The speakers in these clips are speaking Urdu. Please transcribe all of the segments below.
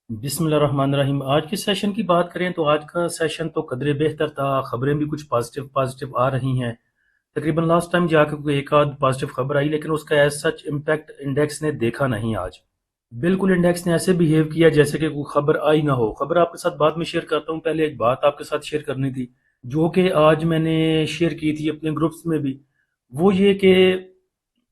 بسم اللہ الرحمن الرحیم۔ آج کے سیشن کی بات کریں تو آج کا سیشن تو قدرے بہتر تھا، خبریں بھی کچھ پازیٹیو آ رہی ہیں۔ تقریباً لاسٹ ٹائم جا کے کوئی ایک آدھ پازیٹیو خبر آئی، لیکن اس کا ایز سچ امپیکٹ انڈیکس نے دیکھا نہیں آج۔ بالکل انڈیکس نے ایسے بیہیو کیا جیسے کہ کوئی خبر آئی نہ ہو۔ خبر آپ کے ساتھ بعد میں شیئر کرتا ہوں، پہلے ایک بات آپ کے ساتھ شیئر کرنی تھی جو کہ آج میں نے شیئر کی تھی اپنے گروپس میں بھی۔ وہ یہ کہ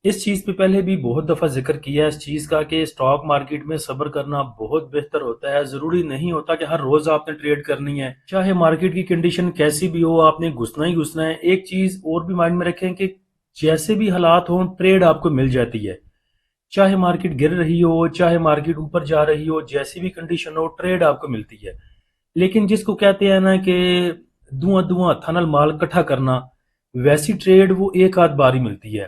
اس چیز پہ پہلے بھی بہت دفعہ ذکر کیا ہے اس چیز کا کہ اسٹاک مارکیٹ میں صبر کرنا بہت بہتر ہوتا ہے۔ ضروری نہیں ہوتا کہ ہر روز آپ نے ٹریڈ کرنی ہے، چاہے مارکیٹ کی کنڈیشن کیسی بھی ہو آپ نے گھسنا ہی گھسنا ہے۔ ایک چیز اور بھی مائنڈ میں رکھیں کہ جیسے بھی حالات ہوں ٹریڈ آپ کو مل جاتی ہے، چاہے مارکیٹ گر رہی ہو چاہے مارکیٹ اوپر جا رہی ہو، جیسی بھی کنڈیشن ہو ٹریڈ آپ کو ملتی ہے۔ لیکن جس کو کہتے ہیں نا کہ دھواں دھواں تھنل مال اکٹھا کرنا، ویسی ٹریڈ وہ ایک آدھ بار ہی ملتی ہے۔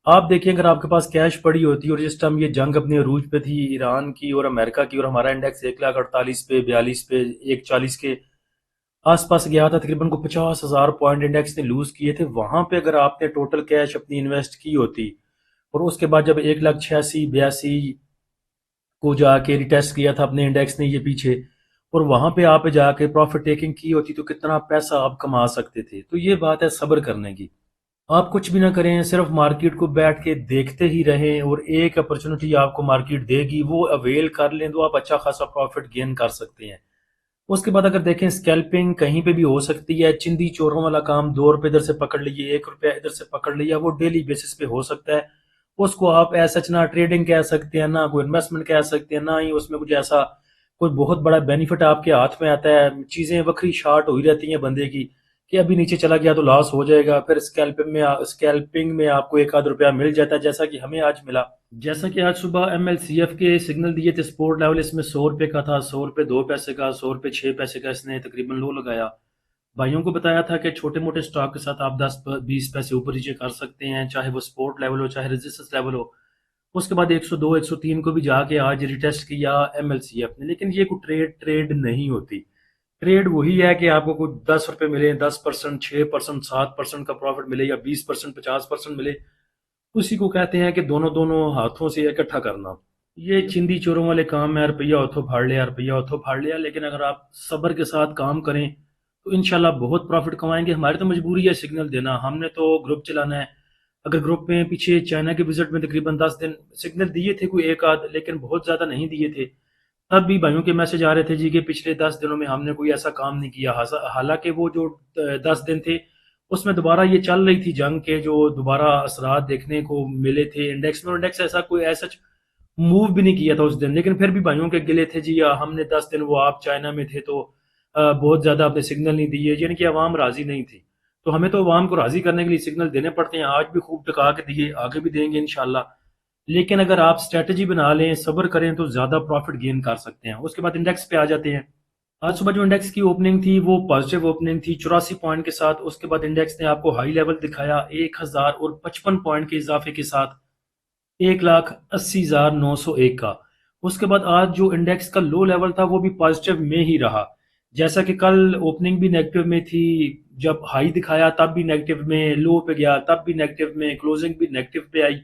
آپ دیکھیں اگر آپ کے پاس کیش پڑی ہوتی اور جس ٹائم یہ جنگ اپنے عروج پہ تھی ایران کی اور امریکہ کی، اور ہمارا انڈیکس 1,48,000 پہ 42 پہ 140 کے آس پاس گیا تھا، تقریباً کو 50,000 پوائنٹ انڈیکس نے لوز کیے تھے، وہاں پہ اگر آپ نے ٹوٹل کیش اپنی انویسٹ کی ہوتی اور اس کے بعد جب 1,86,82 کو جا کے ریٹیسٹ کیا تھا اپنے انڈیکس نے یہ پیچھے، اور وہاں پہ آپ جا کے پروفٹ ٹیکنگ کی ہوتی تو کتنا پیسہ آپ کما سکتے تھے۔ تو یہ بات ہے صبر کرنے کی۔ آپ کچھ بھی نہ کریں، صرف مارکیٹ کو بیٹھ کے دیکھتے ہی رہیں، اور ایک اپرچونٹی آپ کو مارکیٹ دے گی وہ اویل کر لیں تو آپ اچھا خاصا پروفٹ گین کر سکتے ہیں۔ اس کے بعد اگر دیکھیں اسکیلپنگ کہیں پہ بھی ہو سکتی ہے، چندی چوروں والا کام، 2 روپے ادھر سے پکڑ لیے 1 روپیہ ادھر سے پکڑ لیا، وہ ڈیلی بیسس پہ ہو سکتا ہے۔ اس کو آپ ایسا نہ ٹریڈنگ کہہ سکتے ہیں، نہ کوئی انویسٹمنٹ کہہ سکتے ہیں، نہ ہی اس میں کچھ ایسا کوئی بہت بڑا بینیفٹ آپ کے ہاتھ میں آتا ہے۔ چیزیں وکری شارٹ ہوئی رہتی ہیں بندے کی کہ ابھی نیچے چلا گیا تو لاس ہو جائے گا، پھر اسکیلپنگ میں آپ کو 1 آدھ روپیہ مل جاتا ہے جیسا کہ ہمیں آج ملا۔ جیسا کہ آج صبح ایم ایل سی ایف کے سگنل دیے تھے، سپورٹ لیول اس میں 100 روپے کا تھا، 100 روپے 2 پیسے کا، 100 روپے 6 پیسے کا، اس نے تقریباً لو لگایا۔ بھائیوں کو بتایا تھا کہ چھوٹے موٹے سٹاک کے ساتھ آپ 10 20 پیسے اوپر نیچے کر سکتے ہیں، چاہے وہ سپورٹ لیول ہو چاہے ریزسٹنس لیول ہو۔ اس کے بعد 102 103 کو بھی جا کے آج ریٹیسٹ کیا ایم ایل سی ایف نے، لیکن یہ کوئی ٹریڈ نہیں ہوتی۔ ٹریڈ وہی ہے کہ آپ کو کوئی 10 روپے ملے، 10%، 6%، 7% کا پروفٹ ملے، یا 20%، 50% ملے، اسی کو کہتے ہیں کہ دونوں دونوں ہاتھوں سے اکٹھا کرنا۔ یہ چندی چوروں والے کام ہے، روپیہ اتھوں پھاڑ لیا روپیہ اتھوں پھاڑ لیا، لیکن اگر آپ صبر کے ساتھ کام کریں تو انشاءاللہ بہت پروفٹ کمائیں گے۔ ہماری تو مجبوری ہے سگنل دینا، ہم نے تو گروپ چلانا ہے۔ اگر گروپ میں پیچھے چائنا کے وزٹ میں تقریباً 10 دن سگنل دیے تھے کوئی ایک آدھ، لیکن بہت زیادہ نہیں دیے تھے، تب بھی بھائیوں کے میسج آ رہے تھے جی کہ پچھلے 10 دنوں میں ہم نے کوئی ایسا کام نہیں کیا۔ حالانکہ وہ جو 10 دن تھے اس میں دوبارہ یہ چل رہی تھی جنگ کے جو دوبارہ اثرات دیکھنے کو ملے تھے انڈیکس میں، اور انڈیکس ایسا کوئی ایسا موو بھی نہیں کیا تھا اس دن، لیکن پھر بھی بھائیوں کے گلے تھے جی ہم نے 10 دن وہ آپ چائنا میں تھے تو بہت زیادہ آپ نے سگنل نہیں دیے، یعنی کہ عوام راضی نہیں تھی۔ تو ہمیں تو عوام کو راضی کرنے کے لیے سگنل دینے پڑتے ہیں، آج بھی خوب ٹکا کے دیے، آگے بھی دیں گے انشاءاللہ۔ لیکن اگر آپ اسٹریٹجی بنا لیں، صبر کریں تو زیادہ پروفٹ گین کر سکتے ہیں۔ اس کے بعد انڈیکس پہ آ جاتے ہیں۔ آج صبح جو انڈیکس کی اوپننگ تھی وہ پازیٹیو اوپننگ تھی 84 پوائنٹ کے ساتھ۔ اس کے بعد انڈیکس نے آپ کو ہائی لیول دکھایا 1,055 پوائنٹ کے اضافے کے ساتھ 1,80,901 کا۔ اس کے بعد آج جو انڈیکس کا لو لیول تھا وہ بھی پازیٹیو میں ہی رہا، جیسا کہ کل اوپننگ بھی نیگیٹو میں تھی، جب ہائی دکھایا تب بھی نیگیٹو میں، لو پہ گیا تب بھی نیگیٹو میں، کلوزنگ بھی نیگیٹو پہ آئی۔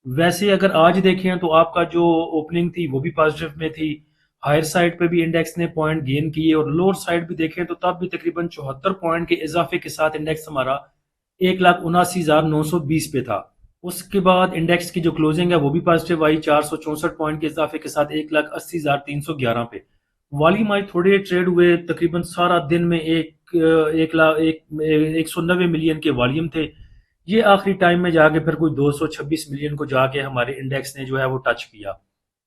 ویسے اگر آج دیکھیں تو آپ کا جو اوپننگ تھی وہ بھی پازیٹیو میں تھی، ہائر سائڈ پہ بھی انڈیکس نے پوائنٹ گین کیے، اور لوور سائڈ بھی دیکھیں تو تب بھی تقریباً 74 پوائنٹ کے اضافے کے ساتھ انڈیکس ہمارا 1,79,920 پہ تھا۔ اس کے بعد انڈیکس کی جو کلوزنگ ہے وہ بھی پازیٹیو آئی 464 پوائنٹ کے اضافے کے ساتھ 1,80,311 پہ۔ والیوم آج تھوڑے ٹریڈ ہوئے، تقریباً سارا دن میں 190 ملین کے والیوم تھے۔ یہ آخری ٹائم میں جا کے پھر کوئی 226 ملین کو جا کے ہمارے انڈیکس نے جو ہے وہ ٹچ کیا۔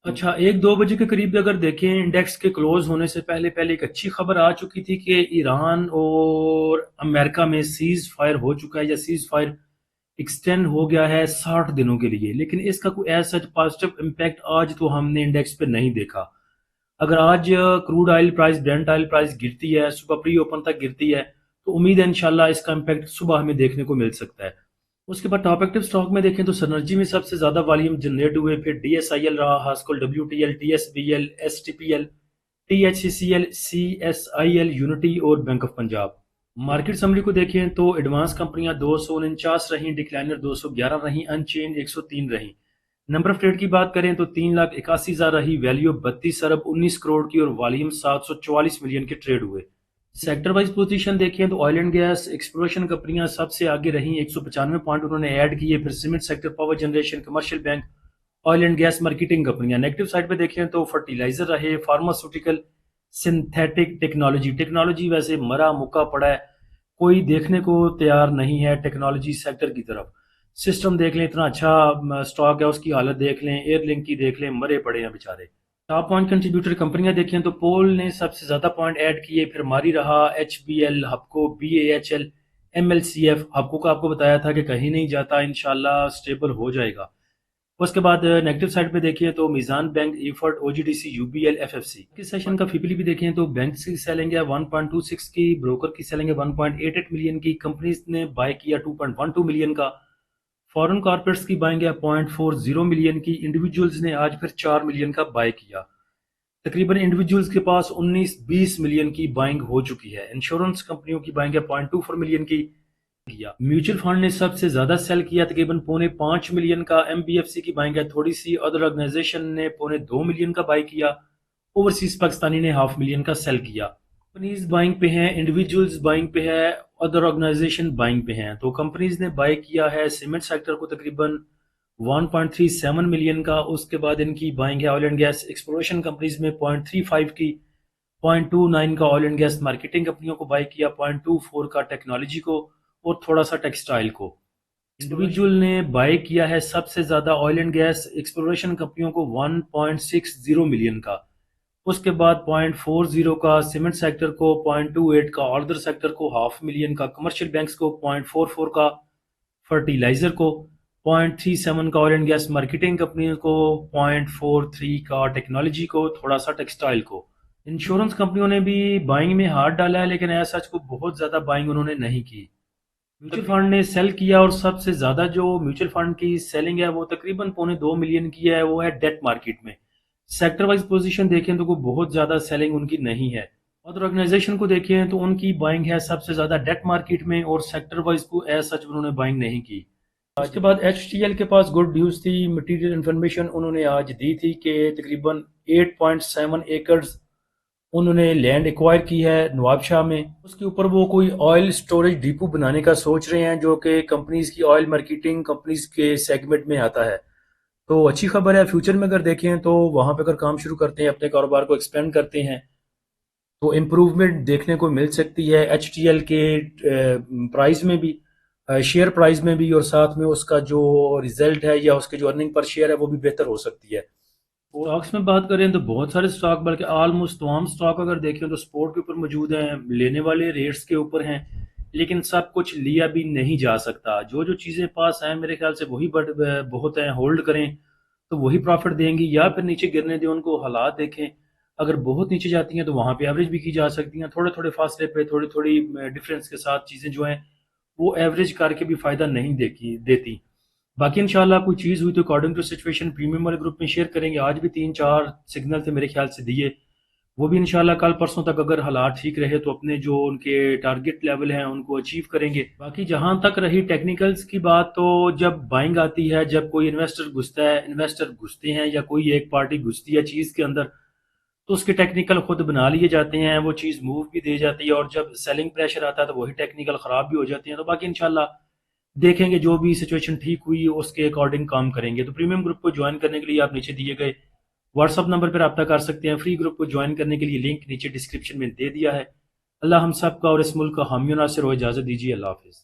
اچھا 1 2 بجے کے قریب اگر دیکھیں انڈیکس کے کلوز ہونے سے پہلے ایک اچھی خبر آ چکی تھی کہ ایران اور امریکہ میں سیز فائر ہو چکا ہے، یا سیز فائر ایکسٹینڈ ہو گیا ہے 60 دنوں کے لیے، لیکن اس کا کوئی ایسا پازیٹیو امپیکٹ آج تو ہم نے انڈیکس پہ نہیں دیکھا۔ اگر آج crude oil price, برینٹ oil price گرتی ہے، صبح پری اوپن تک گرتی ہے، تو امید ہے انشاءاللہ اس کا امپیکٹ صبح ہمیں دیکھنے کو مل سکتا ہے۔ اس کے بعد ٹاپ ایکٹیو سٹاک میں دیکھیں تو سنرجی میں سب سے زیادہ والیوم جنریٹ ہوئے، پھر ڈی ایس آئی ایل رہا، Hascol W T L, T S B L, S T P L, T H C C L, C S I L, Unity اور Bank of Punjab. Market summary کو دیکھیں تو ایڈوانس کمپنیاں 249 رہیں، ڈکلائنر 211 رہیں، ان چینج 103 رہیں۔ نمبر آف ٹریڈ کی بات کریں تو 3,81,000 رہی، ویلیو 32 ارب 19 کروڑ کی اور والیوم 744 ملین کے ٹریڈ ہوئے۔ سیکٹر وائز پوزیشن دیکھیں تو آئل اینڈ گیس ایکسپلوریشن کمپنیاں سب سے آگے رہیں، 195 پوائنٹ انہوں نے ایڈ کیے، پھر cement sector, power generation, commercial bank, oil and gas marketing کمپنیاں۔ نیگیٹو سائڈ پہ دیکھیں تو فرٹیلائزر رہے، فارماسیوٹیکل، سنتھیٹک، ٹیکنالوجی ویسے مرا مکا پڑا ہے، کوئی دیکھنے کو تیار نہیں ہے ٹیکنالوجی سیکٹر کی طرف۔ سسٹم دیکھ لیں، اتنا اچھا سٹاک ہے، اس کی حالت دیکھ لیں، ایئر لنک کی دیکھ لیں، مرے پڑے ہیں بیچارے۔ ٹاپ پوائنٹ کنٹریبیوٹر کمپنیاں دیکھیں تو پول نے سب سے زیادہ پوائنٹ ایڈ کیے، پھر ماری رہا، H B L, Hubco, B A H L, M L C F. Hubco کا آپ کو بتایا تھا کہ کہیں نہیں جاتا، انشاءاللہ سٹیبل ہو جائے گا۔ اس کے بعد نیگیٹو سائڈ پہ دیکھیں تو Meezan bank, EFERT, O G D C, U B L, F F C. اس سیشن کا فیبلی بھی دیکھیں تو بینکس کی سیلنگ ہے 1.26 کی، بروکر کی سیلنگ ہے 1.88 ملین کی، کمپنیز نے بائی کیا 2.12 ملین کا، فورن کارپوریٹس کی بائنگ ہے 0.40 ملین کی، انڈیویجولز نے آج پھر 4 ملین کا بائی کیا۔ تقریباً انڈیویجولز کے پاس 19-20 ملین کی بائنگ ہو چکی ہے۔ انشورنس کمپنیوں کی بائنگ ہے 0.24 ملین کی کیا۔ میوچل فنڈ نے سب سے زیادہ سیل کیا، تقریباً 4.5 ملین کا۔ ایم بی ایف سی کی بائنگ ہے تھوڑی سی، ادر آرگنائزیشن نے 2.25 ملین کا بائی کیا، اوورسیز پاکستانی نے 0.5 ملین کا سیل کیا۔ کمپنیز بائنگ پہ ہیں، انڈیویجولز بائنگ پہ ہے، ادر آرگنائزیشن بائنگ پہ ہیں۔ تو کمپنیز نے بائی کیا ہے سیمنٹ سیکٹر کو تقریباً 1.37 ملین کا، اس کے بعد ان کی بائنگ ہے oil and gas exploration companies میں 0.35 کی، 0.29 کا آئل اینڈ گیس مارکیٹنگ کمپنیوں کو بائی کیا، 0.24 کا ٹیکنالوجی کو اور تھوڑا سا ٹیکسٹائل کو۔ انڈیویجول نے بائی کیا ہے سب سے زیادہ آئل اینڈ گیس ایکسپلوریشن کمپنیوں کو 1.60 ملین کا، اس کے بعد 0.40 کا سیمنٹ سیکٹر کو، 0.28 کا ادر سیکٹر کو، 0.5 ملین کا کمرشل بینکس کو، 0.44 کا فرٹیلائزر کو، 0.37 کا آئل اینڈ گیس مارکیٹنگ کمپنیوں کو، 0.43 کا ٹیکنالوجی کو، تھوڑا سا ٹیکسٹائل کو۔ انشورنس کمپنیوں نے بھی بائنگ میں ہاتھ ڈالا ہے، لیکن ایسا کو بہت زیادہ بائنگ انہوں نے نہیں کی۔ میوچل فنڈ نے سیل کیا، اور سب سے زیادہ جو میوچل فنڈ کی سیلنگ ہے وہ تقریباً 2.25 ملین کی ہے، وہ ہے ڈیٹ مارکیٹ میں۔ سیکٹر وائز پوزیشن دیکھیں تو کوئی بہت زیادہ سیلنگ ان کی نہیں ہے۔ ادر آرگنائزیشن کو دیکھیں تو ان کی بائنگ ہے سب سے زیادہ ڈیٹ مارکیٹ میں، اور سیکٹر وائز کو ایز سچ انہوں نے بائنگ نہیں کی۔ اس کے بعد ایچ ٹی ایل کے پاس گڈ نیوز تھی، مٹیریل انفارمیشن انہوں نے آج دی تھی کہ تقریباً 8.7 ایکڑز انہوں نے لینڈ ایکوائر کی ہے نواب شاہ میں۔ اس کے اوپر وہ کوئی آئل سٹوریج ڈیپو بنانے کا سوچ رہے ہیں، جو کہ کمپنیز کی آئل مارکیٹنگ کمپنیز کے سیگمنٹ میں آتا ہے۔ تو اچھی خبر ہے، فیوچر میں اگر دیکھیں تو وہاں پہ اگر کام شروع کرتے ہیں، اپنے کاروبار کو ایکسپینڈ کرتے ہیں تو امپروومنٹ دیکھنے کو مل سکتی ہے ایچ ٹی ایل کے پرائز میں بھی، شیئر پرائز میں بھی، اور ساتھ میں اس کا جو ریزلٹ ہے یا اس کے جو ارننگ پر شیئر ہے وہ بھی بہتر ہو سکتی ہے۔ اسٹاکس میں بات کریں تو بہت سارے اسٹاک، بلکہ آلموسٹ تمام اسٹاک اگر دیکھیں تو سپورٹ کے اوپر موجود ہیں، لینے والے ریٹس کے اوپر ہیں، لیکن سب کچھ لیا بھی نہیں جا سکتا۔ جو جو چیزیں پاس ہیں میرے خیال سے وہی بہت ہیں، ہولڈ کریں تو وہی پروفٹ دیں گی، یا پھر نیچے گرنے دیں، ان کو حالات دیکھیں۔ اگر بہت نیچے جاتی ہیں تو وہاں پہ ایوریج بھی کی جا سکتی ہیں، تھوڑے تھوڑے فاصلے پہ، تھوڑی تھوڑی ڈفرینس کے ساتھ چیزیں جو ہیں وہ ایوریج کر کے بھی فائدہ نہیں دیتی۔ باقی انشاءاللہ کوئی چیز ہوئی تو اکارڈنگ ٹو سچویشن پریمیم والے گروپ میں شیئر کریں گے۔ آج بھی 3-4 سگنل تھے میرے خیال سے دیے، وہ بھی انشاءاللہ کل پرسوں تک اگر حالات ٹھیک رہے تو اپنے جو ان کے ٹارگٹ لیول ہیں ان کو اچیو کریں گے۔ باقی جہاں تک رہی ٹیکنیکلز کی بات، تو جب بائنگ آتی ہے، جب کوئی انویسٹر گھستے ہیں یا کوئی ایک پارٹی گھستی ہے چیز کے اندر، تو اس کے ٹیکنیکل خود بنا لیے جاتے ہیں، وہ چیز موو بھی دے جاتی ہے، اور جب سیلنگ پریشر آتا ہے تو وہی ٹیکنیکل خراب بھی ہو جاتے ہیں۔ تو باقی انشاءاللہ دیکھیں گے، جو بھی سچویشن ٹھیک ہوئی اس کے اکارڈنگ کام کریں گے۔ تو پریمیم گروپ کو جوائن کرنے کے لیے آپ نیچے دیے گئے واٹس اپ نمبر پر رابطہ کر سکتے ہیں۔ فری گروپ کو جوائن کرنے کے لیے لنک نیچے ڈسکرپشن میں دے دیا ہے۔ اللہ ہم سب کا اور اس ملک کا حامی و ناصر ہو، اجازت دیجیے، اللہ حافظ۔